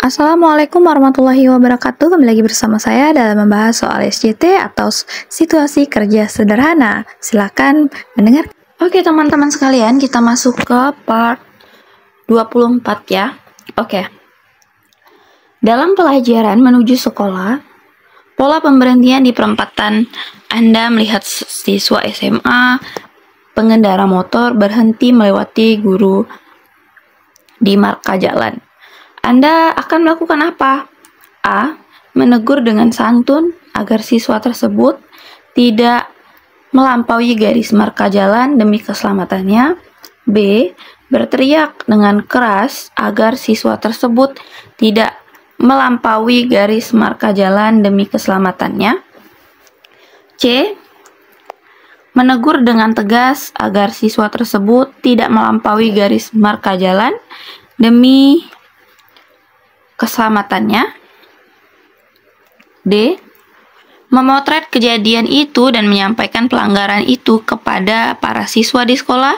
Assalamualaikum warahmatullahi wabarakatuh. Kembali lagi bersama saya dalam membahas soal SJT atau situasi kerja sederhana. Silakan mendengar. Oke, teman-teman sekalian, kita masuk ke part 24 ya. Oke. Dalam pelajaran menuju sekolah, pola pemberhentian di perempatan Anda melihat siswa SMA pengendara motor berhenti melewati guru di marka jalan. Anda akan melakukan apa? A. Menegur dengan santun agar siswa tersebut tidak melampaui garis marka jalan demi keselamatannya. B. Berteriak dengan keras agar siswa tersebut tidak melampaui garis marka jalan demi keselamatannya. C. Menegur dengan tegas agar siswa tersebut tidak melampaui garis marka jalan demi keselamatannya. D. Memotret kejadian itu dan menyampaikan pelanggaran itu kepada para siswa di sekolah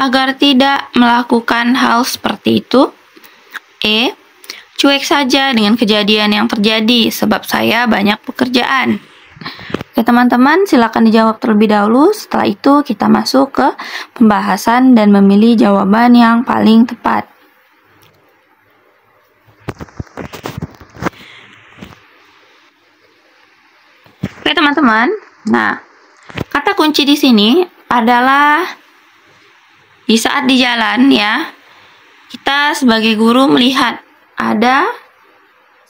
agar tidak melakukan hal seperti itu. E. Cuek saja dengan kejadian yang terjadi sebab saya banyak pekerjaan. Oke teman-teman, silakan dijawab terlebih dahulu. Setelah itu kita masuk ke pembahasan dan memilih jawaban yang paling tepat. Oke teman-teman, nah kata kunci di sini adalah di saat di jalan ya, kita sebagai guru melihat ada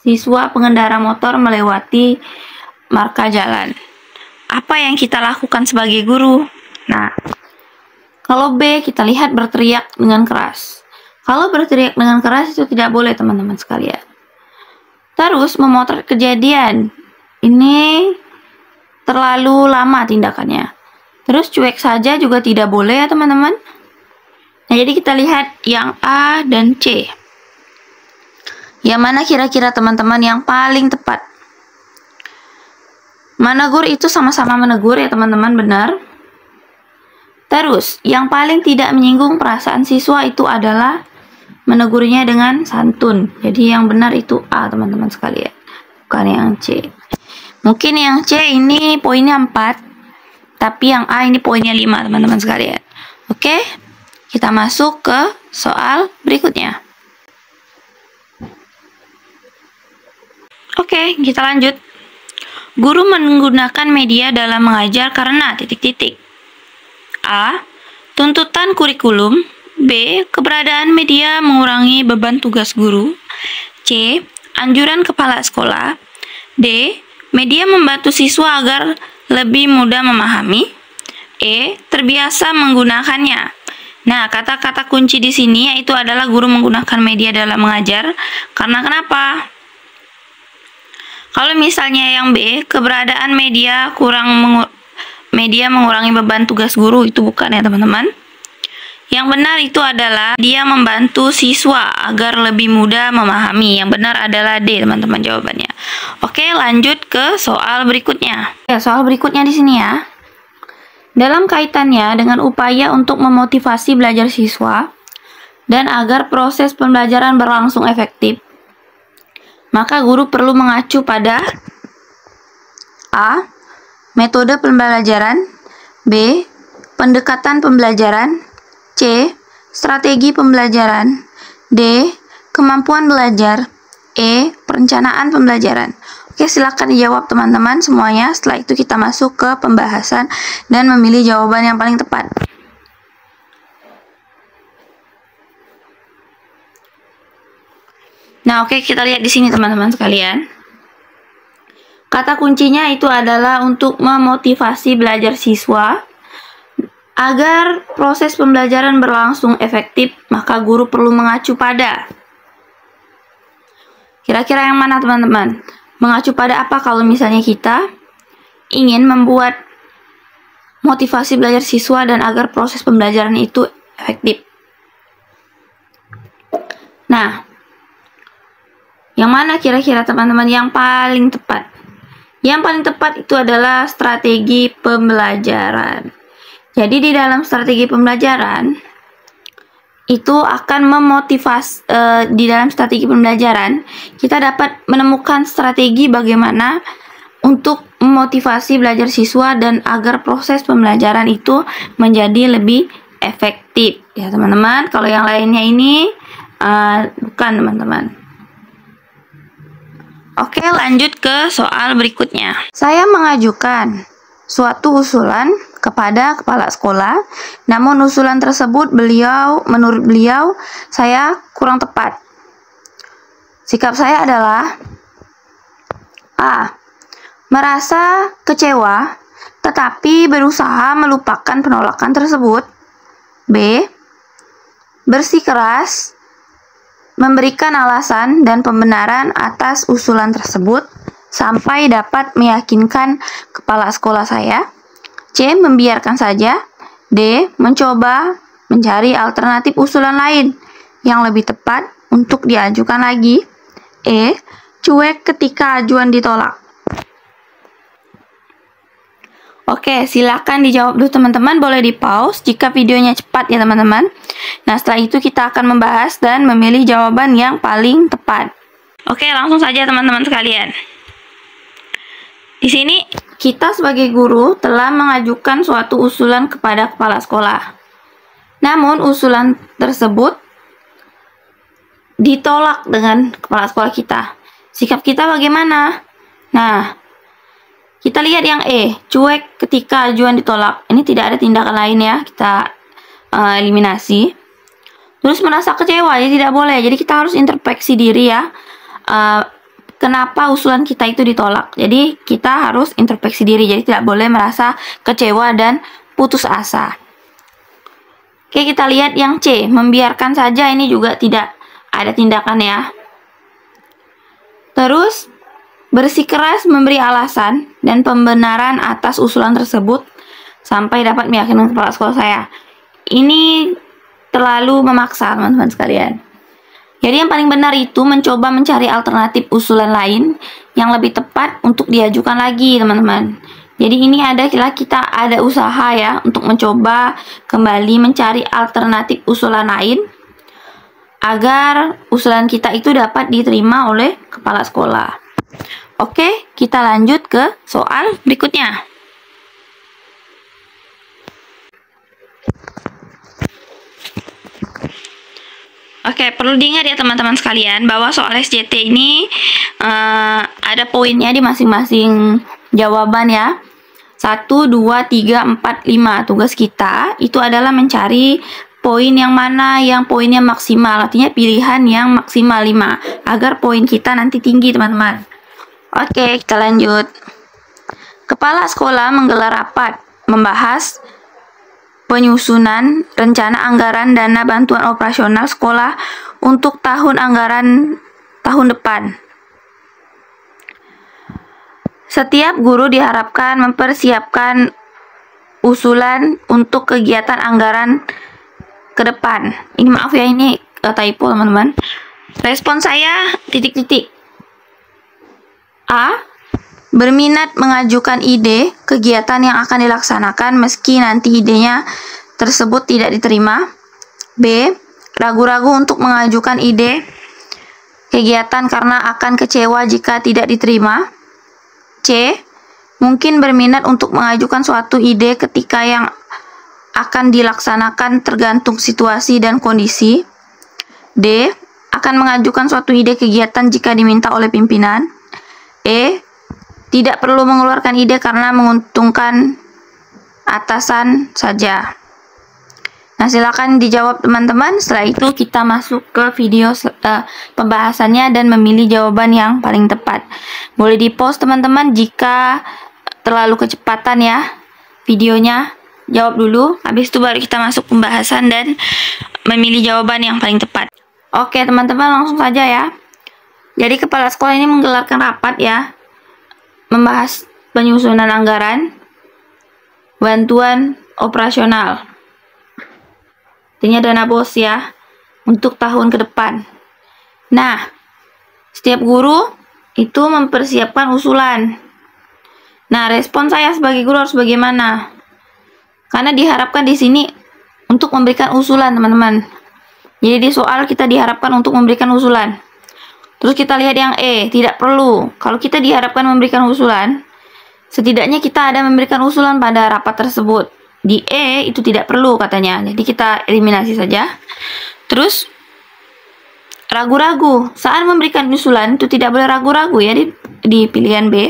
siswa pengendara motor melewati marka jalan. Apa yang kita lakukan sebagai guru? Nah, kalau B kita lihat berteriak dengan keras. Kalau berteriak dengan keras itu tidak boleh teman-teman sekalian. Terus memotret kejadian. Ini terlalu lama tindakannya. Terus cuek saja juga tidak boleh ya teman-teman. Nah, jadi kita lihat yang A dan C. Yang mana kira-kira teman-teman yang paling tepat? Menegur itu sama-sama menegur ya teman-teman, benar. Terus, yang paling tidak menyinggung perasaan siswa itu adalah menegurnya dengan santun. Jadi yang benar itu A teman-teman sekalian, bukan yang C. Mungkin yang C ini poinnya 4, tapi yang A ini poinnya 5 teman-teman sekalian. Oke, kita masuk ke soal berikutnya. Oke, kita lanjut. Guru menggunakan media dalam mengajar karena titik-titik. A. Tuntutan kurikulum. B. Keberadaan media mengurangi beban tugas guru. C. Anjuran kepala sekolah. D. Media membantu siswa agar lebih mudah memahami. E. Terbiasa menggunakannya. Nah, kata-kata kunci di sini yaitu adalah guru menggunakan media dalam mengajar. Karena kenapa? Kalau misalnya yang B, keberadaan media mengurangi beban tugas guru, itu bukan ya teman-teman. Yang benar itu adalah dia membantu siswa agar lebih mudah memahami. Yang benar adalah D, teman-teman, jawabannya. Oke, lanjut ke soal berikutnya. Ya, soal berikutnya di sini ya. Dalam kaitannya dengan upaya untuk memotivasi belajar siswa dan agar proses pembelajaran berlangsung efektif, maka guru perlu mengacu pada A. Metode pembelajaran. B. Pendekatan pembelajaran. C. Strategi pembelajaran. D. Kemampuan belajar. E. Perencanaan pembelajaran. Oke, silakan dijawab teman-teman semuanya. Setelah itu kita masuk ke pembahasan dan memilih jawaban yang paling tepat. Nah, oke, kita lihat di sini teman-teman sekalian. Kata kuncinya itu adalah untuk memotivasi belajar siswa agar proses pembelajaran berlangsung efektif, maka guru perlu mengacu pada. Kira-kira yang mana teman-teman? Mengacu pada apa kalau misalnya kita ingin membuat motivasi belajar siswa dan agar proses pembelajaran itu efektif? Nah, yang mana kira-kira teman-teman yang paling tepat? Yang paling tepat itu adalah strategi pembelajaran. Jadi di dalam strategi pembelajaran itu akan memotivasi di dalam strategi pembelajaran. Kita dapat menemukan strategi bagaimana untuk memotivasi belajar siswa dan agar proses pembelajaran itu menjadi lebih efektif ya teman-teman. Kalau yang lainnya ini bukan teman-teman. Oke, lanjut ke soal berikutnya. Saya mengajukan suatu usulan kepada kepala sekolah, namun usulan tersebut menurut beliau saya kurang tepat. Sikap saya adalah A. Merasa kecewa tetapi berusaha melupakan penolakan tersebut. B. Bersikeras memberikan alasan dan pembenaran atas usulan tersebut sampai dapat meyakinkan kepala sekolah saya. C. Membiarkan saja. D. Mencoba mencari alternatif usulan lain yang lebih tepat untuk diajukan lagi. E. Cuek ketika ajuan ditolak. Oke, silakan dijawab dulu teman-teman, boleh di pause jika videonya cepat ya teman-teman. Nah, setelah itu kita akan membahas dan memilih jawaban yang paling tepat. Oke, langsung saja teman-teman sekalian. Di sini kita sebagai guru telah mengajukan suatu usulan kepada kepala sekolah. Namun usulan tersebut ditolak dengan kepala sekolah kita. Sikap kita bagaimana? Nah, kita lihat yang E, cuek ketika ajuan ditolak. Ini tidak ada tindakan lain ya, kita eliminasi. Terus merasa kecewa, ya tidak boleh. Jadi kita harus introspeksi diri ya. Kenapa usulan kita itu ditolak? Jadi kita harus introspeksi diri. Jadi tidak boleh merasa kecewa dan putus asa. Oke, kita lihat yang C, membiarkan saja. Ini juga tidak ada tindakan ya. Terus bersikeras memberi alasan dan pembenaran atas usulan tersebut sampai dapat meyakinkan kepala sekolah saya. Ini terlalu memaksa teman-teman sekalian. Jadi yang paling benar itu mencoba mencari alternatif usulan lain yang lebih tepat untuk diajukan lagi teman-teman. Jadi ini kita ada usaha ya untuk mencoba kembali mencari alternatif usulan lain agar usulan kita itu dapat diterima oleh kepala sekolah. Oke, kita lanjut ke soal berikutnya. Oke, perlu diingat ya teman-teman sekalian bahwa soal SJT ini ada poinnya di masing-masing jawaban ya. 1, 2, 3, 4, 5. Tugas kita itu adalah mencari poin yang mana yang poinnya maksimal. Artinya pilihan yang maksimal 5 agar poin kita nanti tinggi teman-teman. Oke, kita lanjut. Kepala sekolah menggelar rapat membahas penyusunan rencana anggaran dana bantuan operasional sekolah untuk tahun anggaran tahun depan. Setiap guru diharapkan mempersiapkan usulan untuk kegiatan anggaran ke depan. Ini maaf ya, ini typo teman-teman. Respon saya titik-titik. A. Berminat mengajukan ide kegiatan yang akan dilaksanakan meski nanti idenya tersebut tidak diterima. B. Ragu-ragu untuk mengajukan ide kegiatan karena akan kecewa jika tidak diterima. C. Mungkin berminat untuk mengajukan suatu ide ketika yang akan dilaksanakan tergantung situasi dan kondisi. D. Akan mengajukan suatu ide kegiatan jika diminta oleh pimpinan. E. Tidak perlu mengeluarkan ide karena menguntungkan atasan saja. Nah, silakan dijawab teman-teman. Setelah itu kita masuk ke video pembahasannya dan memilih jawaban yang paling tepat. Boleh di-pause teman-teman jika terlalu kecepatan ya videonya. Jawab dulu, habis itu baru kita masuk pembahasan dan memilih jawaban yang paling tepat. Oke teman-teman, langsung saja ya. Jadi kepala sekolah ini menggelarkan rapat ya, membahas penyusunan anggaran bantuan operasional. Artinya dana BOS ya, untuk tahun ke depan. Nah, setiap guru itu mempersiapkan usulan. Nah, respon saya sebagai guru harus bagaimana? Karena diharapkan di sini untuk memberikan usulan, teman-teman. Jadi di soal kita diharapkan untuk memberikan usulan. Terus kita lihat yang E, tidak perlu. Kalau kita diharapkan memberikan usulan, setidaknya kita ada memberikan usulan pada rapat tersebut. Di E itu tidak perlu katanya. Jadi kita eliminasi saja. Terus ragu-ragu. Saat memberikan usulan itu tidak boleh ragu-ragu ya di pilihan B.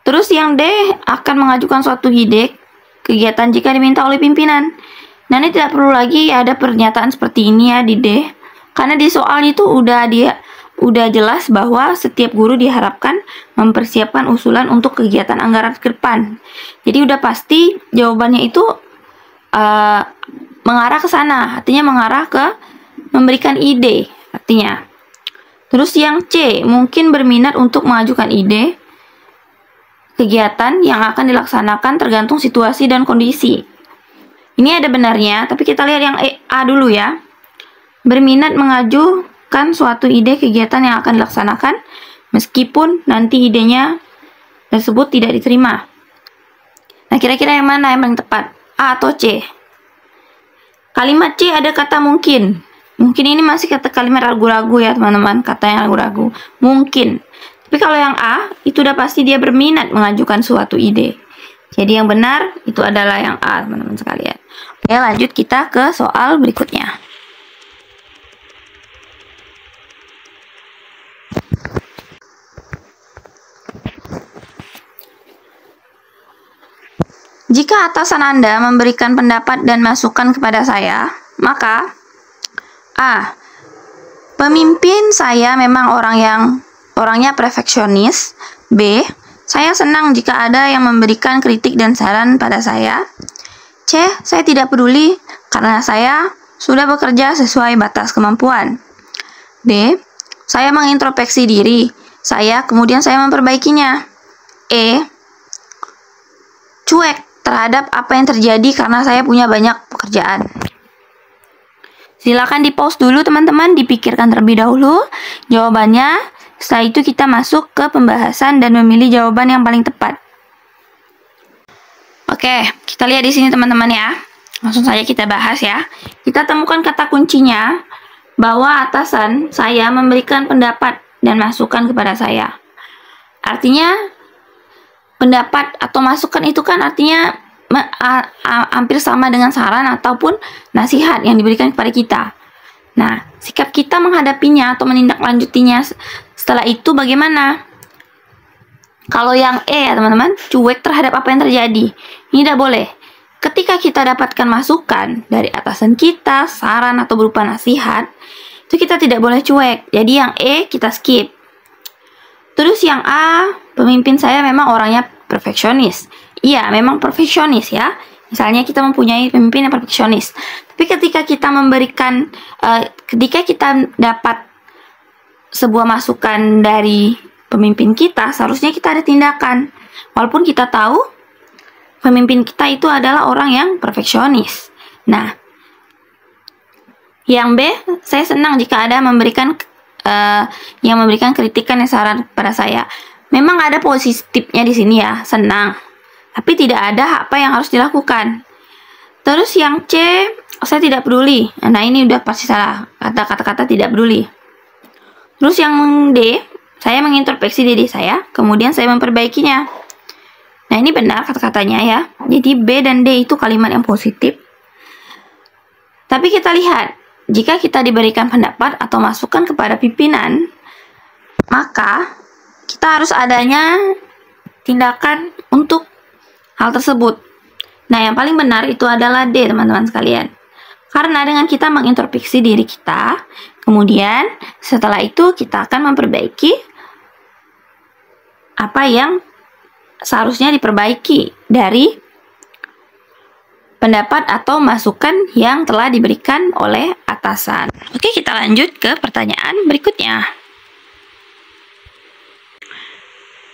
Terus yang D, akan mengajukan suatu ide kegiatan jika diminta oleh pimpinan. Nah, ini tidak perlu lagi ada pernyataan seperti ini ya di D. Karena di soal itu udah jelas bahwa setiap guru diharapkan mempersiapkan usulan untuk kegiatan anggaran ke depan. Jadi udah pasti jawabannya itu mengarah ke sana, artinya mengarah ke memberikan ide, artinya. Terus yang C, mungkin berminat untuk mengajukan ide kegiatan yang akan dilaksanakan tergantung situasi dan kondisi. Ini ada benarnya, tapi kita lihat yang A dulu ya. Berminat mengajukan suatu ide kegiatan yang akan dilaksanakan meskipun nanti idenya tersebut tidak diterima. Nah, kira-kira yang mana yang paling tepat? A atau C? Kalimat C ada kata mungkin. Mungkin ini masih kata kalimat ragu-ragu ya teman-teman, kata yang ragu-ragu. Mungkin. Tapi kalau yang A, itu udah pasti dia berminat mengajukan suatu ide. Jadi yang benar itu adalah yang A, teman-teman sekalian. Oke, lanjut kita ke soal berikutnya. Jika atasan Anda memberikan pendapat dan masukan kepada saya, maka A. Pemimpin saya memang orangnya perfeksionis. B. Saya senang jika ada yang memberikan kritik dan saran pada saya. C. Saya tidak peduli karena saya sudah bekerja sesuai batas kemampuan. D. Saya mengintrospeksi diri saya, kemudian saya memperbaikinya. E. Cuek terhadap apa yang terjadi karena saya punya banyak pekerjaan. Silakan di-pause dulu teman-teman, dipikirkan terlebih dahulu jawabannya. Setelah itu kita masuk ke pembahasan dan memilih jawaban yang paling tepat. Oke, kita lihat di sini teman-teman ya. Langsung saja kita bahas ya. Kita temukan kata kuncinya bahwa atasan saya memberikan pendapat dan masukan kepada saya. Artinya pendapat atau masukan itu kan artinya hampir sama dengan saran ataupun nasihat yang diberikan kepada kita. Nah, sikap kita menghadapinya atau menindaklanjutinya setelah itu bagaimana? Kalau yang E ya teman-teman, cuek terhadap apa yang terjadi. Ini tidak boleh. Ketika kita dapatkan masukan dari atasan kita, saran atau berupa nasihat, itu kita tidak boleh cuek. Jadi yang E kita skip. Terus yang A, pemimpin saya memang orangnya perfeksionis. Iya, memang perfeksionis ya. Misalnya kita mempunyai pemimpin yang perfeksionis. Tapi ketika kita ketika kita dapat sebuah masukan dari pemimpin kita, seharusnya kita ada tindakan. Walaupun kita tahu pemimpin kita itu adalah orang yang perfeksionis. Nah, yang B, saya senang jika ada yang memberikan kritikan dan saran pada saya. Memang ada positifnya di sini ya, senang. Tapi tidak ada apa yang harus dilakukan. Terus yang C, saya tidak peduli. Nah, ini udah pasti salah. Kata-kata tidak peduli. Terus yang D, saya mengintrospeksi diri saya, kemudian saya memperbaikinya. Nah, ini benar kata-katanya ya. Jadi B dan D itu kalimat yang positif. Tapi kita lihat, jika kita diberikan pendapat atau masukan kepada pimpinan, maka kita harus adanya tindakan untuk hal tersebut. Nah, yang paling benar itu adalah D, teman-teman sekalian. Karena dengan kita mengintrospeksi diri kita, kemudian setelah itu kita akan memperbaiki apa yang seharusnya diperbaiki dari pendapat atau masukan yang telah diberikan oleh atasan. Oke, kita lanjut ke pertanyaan berikutnya.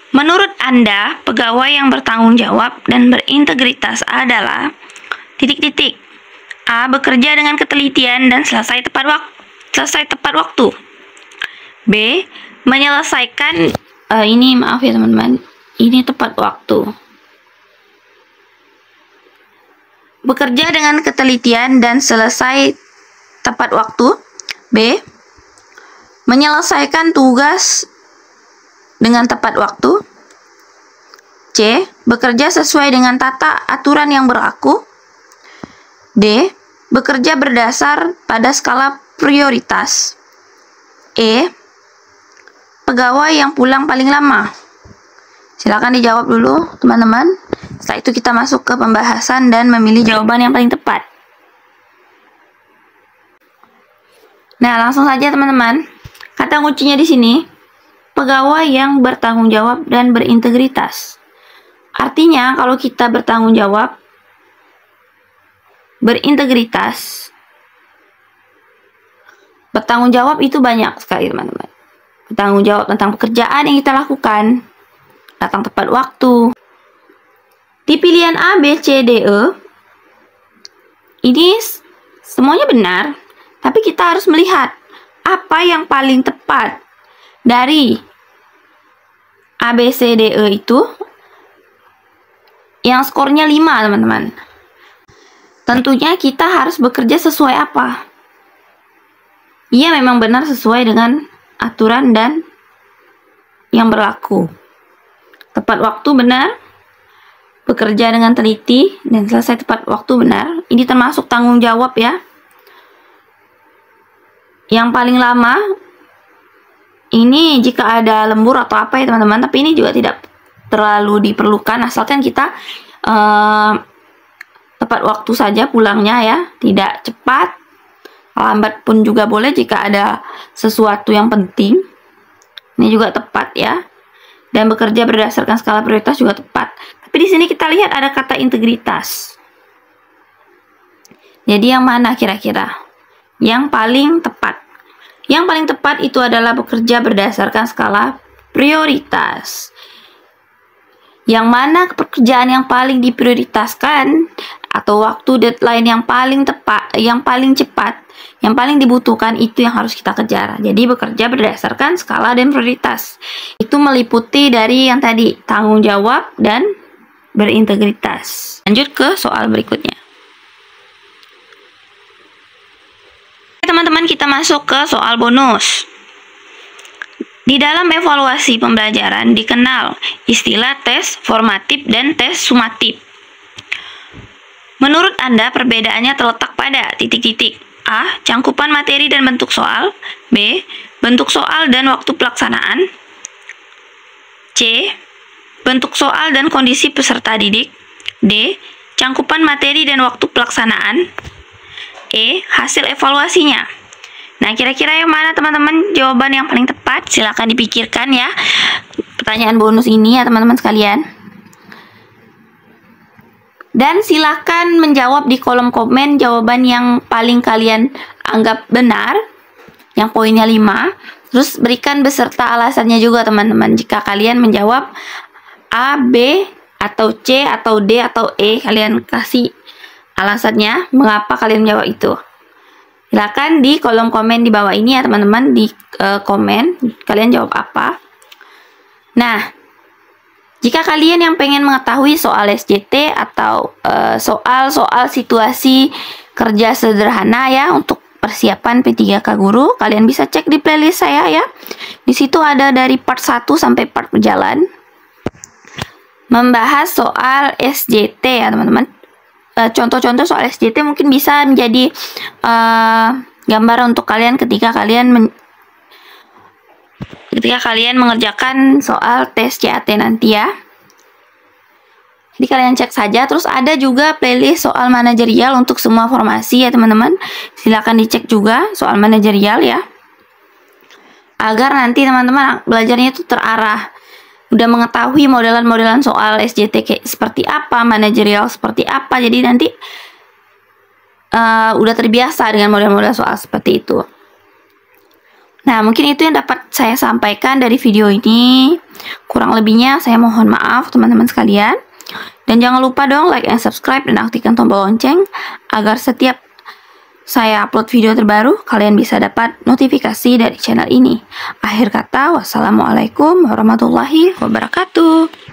Menurut Anda, pegawai yang bertanggung jawab dan berintegritas adalah titik-titik. A. Bekerja dengan ketelitian dan selesai tepat waktu. B. Menyelesaikan ini maaf ya teman-teman, ini tepat waktu. Bekerja dengan ketelitian dan selesai tepat waktu. B. Menyelesaikan tugas dengan tepat waktu. C. Bekerja sesuai dengan tata aturan yang berlaku. D. Bekerja berdasar pada skala prioritas. E. Pegawai yang pulang paling lama. Silakan dijawab dulu, teman-teman. Setelah itu kita masuk ke pembahasan dan memilih jawaban yang paling tepat. Nah, langsung saja teman-teman. Kata kuncinya di sini, pegawai yang bertanggung jawab dan berintegritas. Artinya, kalau kita bertanggung jawab, berintegritas, bertanggung jawab itu banyak sekali teman-teman. Bertanggung jawab tentang pekerjaan yang kita lakukan, datang tepat waktu. Di pilihan A, B, C, D, E, ini semuanya benar, tapi kita harus melihat apa yang paling tepat dari A, B, C, D, E itu yang skornya 5 teman-teman. Tentunya kita harus bekerja sesuai apa? Iya, memang benar sesuai dengan aturan dan yang berlaku. Tepat waktu benar, bekerja dengan teliti, dan selesai tepat waktu benar. Ini termasuk tanggung jawab ya. Yang paling lama, ini jika ada lembur atau apa ya teman-teman, tapi ini juga tidak terlalu diperlukan, asalkan kita tepat waktu saja pulangnya ya, tidak cepat. Lambat pun juga boleh jika ada sesuatu yang penting. Ini juga tepat ya. Dan bekerja berdasarkan skala prioritas juga tepat. Tapi di sini kita lihat ada kata integritas. Jadi yang mana kira-kira? Yang paling tepat. Yang paling tepat itu adalah bekerja berdasarkan skala prioritas. Yang mana pekerjaan yang paling diprioritaskan atau waktu deadline yang paling tepat, yang paling cepat, yang paling dibutuhkan itu yang harus kita kejar. Jadi bekerja berdasarkan skala dan prioritas. Itu meliputi dari yang tadi, tanggung jawab dan berintegritas. Lanjut ke soal berikutnya. Teman-teman, kita masuk ke soal bonus. Di dalam evaluasi pembelajaran dikenal istilah tes formatif dan tes sumatif. Menurut Anda perbedaannya terletak pada titik-titik. A. Cangkupan materi dan bentuk soal. B. Bentuk soal dan waktu pelaksanaan. C. Bentuk soal dan kondisi peserta didik. D. Cangkupan materi dan waktu pelaksanaan. E. Hasil evaluasinya. Nah, kira-kira yang mana teman-teman jawaban yang paling tepat? Silakan dipikirkan ya pertanyaan bonus ini ya teman-teman sekalian. Dan silakan menjawab di kolom komen jawaban yang paling kalian anggap benar, yang poinnya 5. Terus berikan beserta alasannya juga teman-teman. Jika kalian menjawab A, B, atau C, atau D, atau E, kalian kasih alasannya mengapa kalian menjawab itu. Silakan di kolom komen di bawah ini ya teman-teman, di komen kalian jawab apa. Nah, jika kalian yang pengen mengetahui soal SJT atau soal-soal situasi kerja sederhana ya untuk persiapan P3K Guru, kalian bisa cek di playlist saya ya. Di situ ada dari part 1 sampai part berjalan membahas soal SJT ya teman-teman. Contoh-contoh soal SJT mungkin bisa menjadi gambaran untuk kalian ketika kalian mengerjakan soal tes CAT nanti ya. Jadi kalian cek saja. Terus ada juga playlist soal manajerial untuk semua formasi ya teman-teman. Silakan dicek juga soal manajerial ya, agar nanti teman-teman belajarnya itu terarah, udah mengetahui modelan-modelan soal SJT kayak seperti apa, manajerial seperti apa. Jadi nanti udah terbiasa dengan model-model soal seperti itu. Nah, mungkin itu yang dapat saya sampaikan dari video ini. Kurang lebihnya saya mohon maaf teman-teman sekalian. Dan jangan lupa dong like and subscribe dan aktifkan tombol lonceng agar setiap saya upload video terbaru, kalian bisa dapat notifikasi dari channel ini. Akhir kata, wassalamualaikum warahmatullahi wabarakatuh.